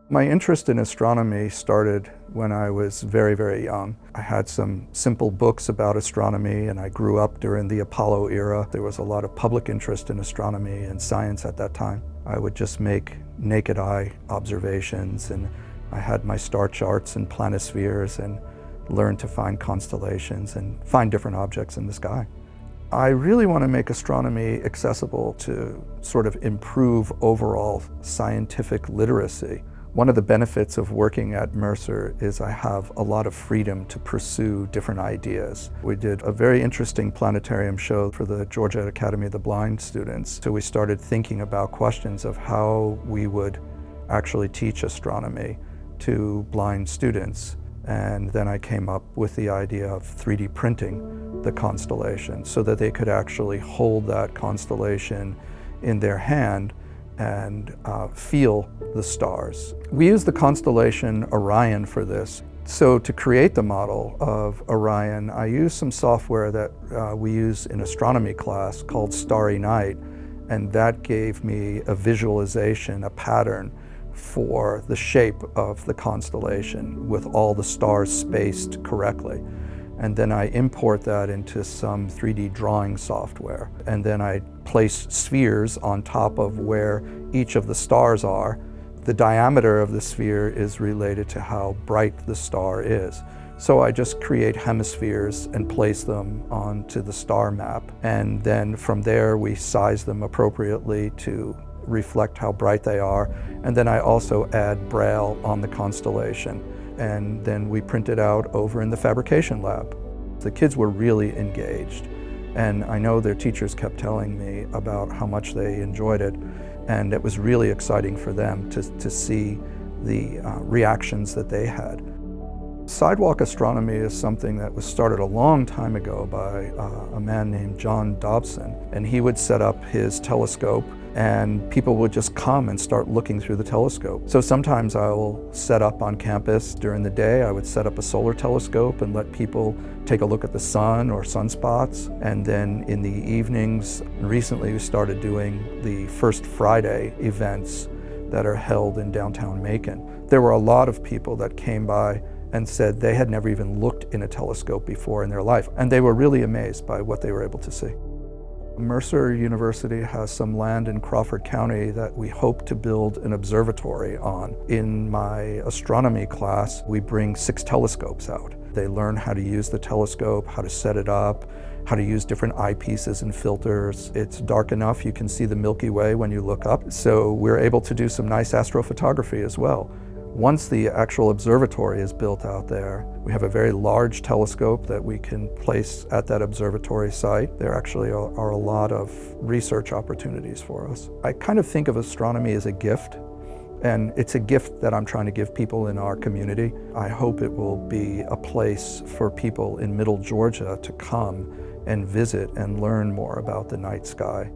My interest in astronomy started when I was very, very young. I had some simple books about astronomy, and I grew up during the Apollo era. There was a lot of public interest in astronomy and science at that time. I would just make naked eye observations, and I had my star charts and planispheres and learned to find constellations and find different objects in the sky. I really want to make astronomy accessible to sort of improve overall scientific literacy. One of the benefits of working at Mercer is I have a lot of freedom to pursue different ideas. We did a very interesting planetarium show for the Georgia Academy of the Blind students. So we started thinking about questions of how we would actually teach astronomy to blind students. And then I came up with the idea of 3D printing the constellation so that they could actually hold that constellation in their hand and feel the stars. We use the constellation Orion for this. So to create the model of Orion, I used some software that we use in astronomy class called Starry Night, and that gave me a visualization, a pattern for the shape of the constellation with all the stars spaced correctly. And then I import that into some 3D drawing software. And then I place spheres on top of where each of the stars are. The diameter of the sphere is related to how bright the star is. So I just create hemispheres and place them onto the star map. And then from there, we size them appropriately to reflect how bright they are. And then I also add Braille on the constellation. And then we print it out over in the fabrication lab. The kids were really engaged, and I know their teachers kept telling me about how much they enjoyed it, and it was really exciting for them to see the reactions that they had. Sidewalk astronomy is something that was started a long time ago by a man named John Dobson, and he would set up his telescope and people would just come and start looking through the telescope. So sometimes I will set up on campus during the day. I would set up a solar telescope and let people take a look at the sun or sunspots. And then in the evenings, recently we started doing the First Friday events that are held in downtown Macon. There were a lot of people that came by and said they had never even looked in a telescope before in their life. And they were really amazed by what they were able to see. Mercer University has some land in Crawford County that we hope to build an observatory on. In my astronomy class, we bring 6 telescopes out. They learn how to use the telescope, how to set it up, how to use different eyepieces and filters. It's dark enough you can see the Milky Way when you look up. So we're able to do some nice astrophotography as well. Once the actual observatory is built out there, we have a very large telescope that we can place at that observatory site. There actually are a lot of research opportunities for us. I kind of think of astronomy as a gift, and it's a gift that I'm trying to give people in our community. I hope it will be a place for people in Middle Georgia to come and visit and learn more about the night sky.